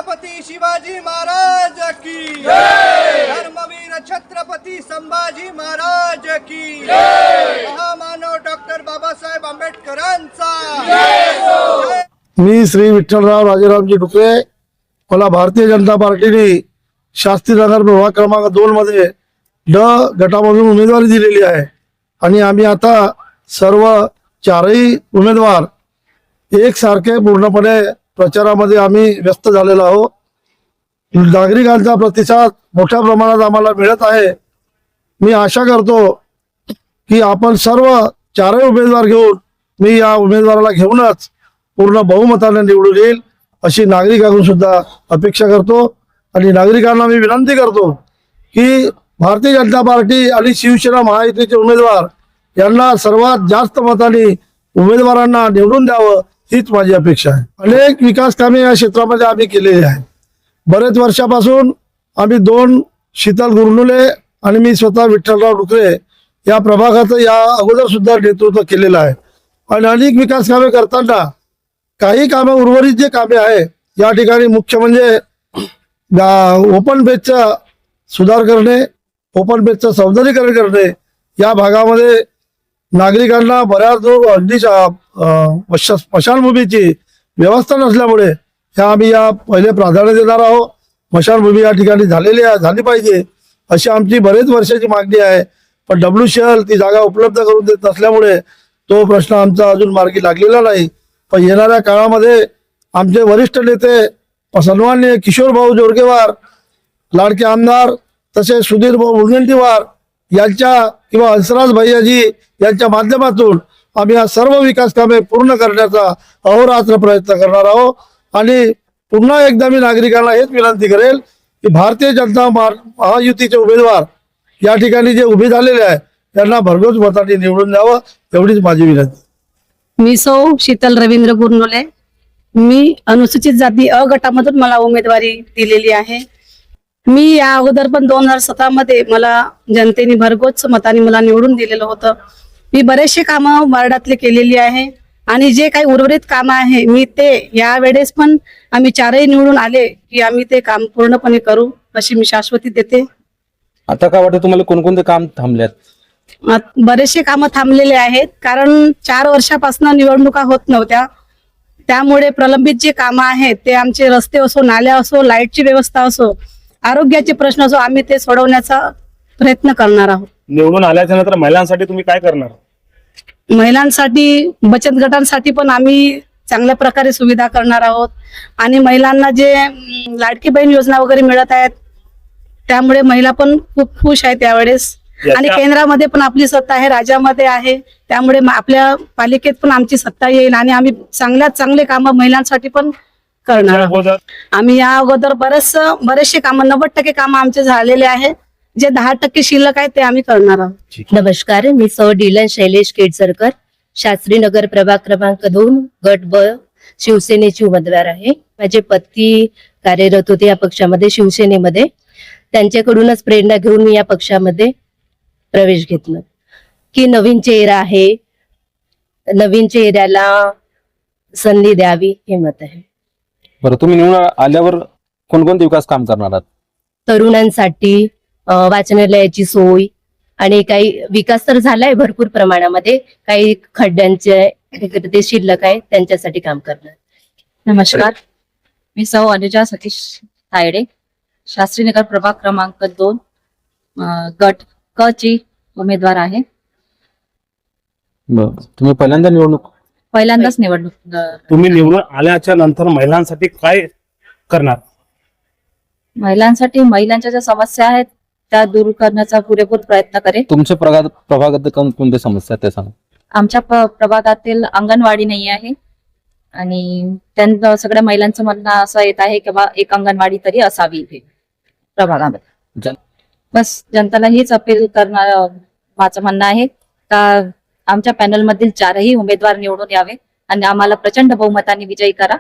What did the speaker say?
छत्रपती शिवाजी महाराज की जय, धर्मवीर छत्रपती संभाजी महाराज की जय, महामानव डॉक्टर बाबासाहेब आंबेडकरांचा जय। मी श्री विठ्ठलराव राजारामजी डुकरे, मला भारतीय जनता पार्टीने शास्त्रीनगर प्रभाग क्रमांक 2 मध्ये ड गटामधून उमेदवारी दिलेली आहे आणि आम्ही आता सर्व चारही उमेदवार एकसारखे पूर्णपणे प्रचारामध्ये आम्ही व्यस्त झालेलो आहोत। नागरिकांचा प्रतिसाद मोठ्या प्रमाणात आम्हाला मिळत आहे। मी आशा करतो की आपण सर्व चारही उमेदवार घेऊन मी या उमेदवाराला घेऊनच पूर्ण बहुमताने निवडून येईल अशी नागरिकांकडून सुद्धा अपेक्षा करतो आणि नागरिकांना मी विनंती करतो की भारतीय जनता पार्टी आणि शिवसेना महायुतीचे उमेदवार यांना सर्वात जास्त मताने उमेदवारांना निवडून द्यावं हीच माझी अपेक्षा आहे। अनेक विकास कामे या क्षेत्रामध्ये आम्ही केलेली आहे। बरेच वर्षापासून आम्ही 2 शीतल गुरनुले आणि मी स्वतः विठ्ठलराव डुकरे या प्रभागाचं या अगोदर सुद्धा नेतृत्व केलेलं आहे आणि अनेक विकास कामे करताना काही कामे उर्वरित जे कामे आहे या ठिकाणी मुख्य म्हणजे ओपन बेसचा सुधार करणे, ओपन बेसचं सौंदर्यीकरण करणे, या भागामध्ये नागरिकांना बऱ्याच दूर अगदी स्मशानभूमीची व्यवस्था नसल्यामुळे आम्ही या पहिले प्राधान्य देणार आहोत। स्मशानभूमी या ठिकाणी झाली पाहिजे अशी आमची बरेच वर्षाची मागणी आहे, पण WCL ती जागा उपलब्ध करून देत नसल्यामुळे तो प्रश्न आमचा अजून मार्गी लागलेला नाही। पण येणाऱ्या काळामध्ये आमचे वरिष्ठ नेते सन्माननीय किशोर भाऊ जोरगेवार, लाडके आमदार तसेच सुधीर भाऊ मुनगंटीवार यांच्या किंवा हंसराज भैयाजी यांच्या माध्यमातून आम्ही या सर्व विकास कामे पूर्ण करण्याचा अहोरात्र प्रयत्न करणार आहोत। आणि पुन्हा एकदा मी नागरिकांना हेच विनंती करेल की भारतीय जनता महायुतीचे उमेदवार या ठिकाणी जे उभे झालेले आहे त्यांना भरघोस मताने निवडून द्यावं एवढीच माझी विनंती। मी सौ शीतल रवींद्र गुरनुले, मी अनुसूचित जाती अ गटामधून मला उमेदवारी दिलेली आहे। मी या अगोदर पण 2017 मध्ये मला जनतेने भरघोस मताने मला निवडून दिलेलं होतं। मी बरेचसे कामं वार्डातले केलेली आहे आणि जे काही उर्वरित कामं आहे मी ते या वेळेस पण आम्ही चारही निवडून आले की आम्ही ते काम पूर्णपणे करू अशी मी शाश्वती देते। आता काय वाटतं तुम्हाला कोणकोणते काम थांबल्यात? बरेचसे कामं थांबलेले आहेत कारण 4 वर्षापासून निवडणुका होत नव्हत्या, त्यामुळे प्रलंबित जे कामं आहेत ते आमचे रस्ते असो, नाल्या असो, लाईटची व्यवस्था असो, आरोग्याचे प्रश्न असो, आम्ही ते सोडवण्याचा प्रयत्न करणार आहोत। निवडून आल्याच्या नंतर महिलांसाठी तुम्ही काय करणार? महिलांसाठी बचत गटांसाठी पण आम्ही चांगल्या प्रकारे सुविधा करणार आहोत आणि महिलांना जे लाडकी बहीण योजना वगैरे मिळत आहेत त्यामुळे महिला पण खूप खुश आहेत त्यावेळेस। आणि केंद्रामध्ये पण आपली सत्ता आहे, राज्यामध्ये आहे, त्यामुळे आपल्या पालिकेत पण आमची सत्ता येईल आणि आम्ही चांगल्यात चांगले कामं महिलांसाठी पण करणार आहोत। आम्ही या अगोदर बरेचसे कामं 90% कामं आमचे झालेले आहेत, जे 10% शिल्लक आहे ते आम्ही करणार आहोत। नमस्कार, मी सौ डीलन शैलेश केडसरकर, शास्त्रीनगर प्रभाग क्रमांक 2 गट ब शिवसेनेची उमेदवार आहे। माझे पती कार्यरत होते या पक्षामध्ये, शिवसेनेमध्ये, त्यांच्याकडूनच प्रेरणा घेऊन मी या पक्षामध्ये प्रवेश घेतला की नवीन चेहरा आहे, नवीन चेहऱ्याला संधी द्यावी हे मत आहे। बरं, तुम्ही निवडून आल्यावर कोणकोणते विकास काम करणार आहात? तरुणांसाठी वाचनालयाची सोय आणि काही विकास तर झालाय भरपूर प्रमाणामध्ये, काही खड्ड्यांचे ते शिल्लक आहे त्यांच्यासाठी काम करणार। नमस्कार, मी सौ अनुजा सतीश तायडे, शास्त्रीनगर प्रभाग क्रमांक 2 गट क ची उमेदवार आहे। तुम्ही पहिल्यांदाच निवडणूक। तुम्ही निवडून आल्याच्या नंतर महिलांसाठी काय करणार? महिलांच्या ज्या समस्या आहेत त्या दूर करण्याचा पुरेपूर प्रयत्न करेल। तुमच्या प्रभागात कोणत्या समस्या ते सांगा। आमच्या प्रभागातील अंगणवाडी नाही आहे आणि त्यांचं सगळ्या महिलांचं म्हणणं असं येत आहे की एक अंगणवाडी तरी असावी इथे प्रभागामध्ये। बस जनताला हीच अपील करणार माझं म्हणणं आहे का आमच्या पॅनल मधील 4ही उमेदवार निवडून यावे आणि आम्हाला प्रचंड बहुमताने विजयी करा।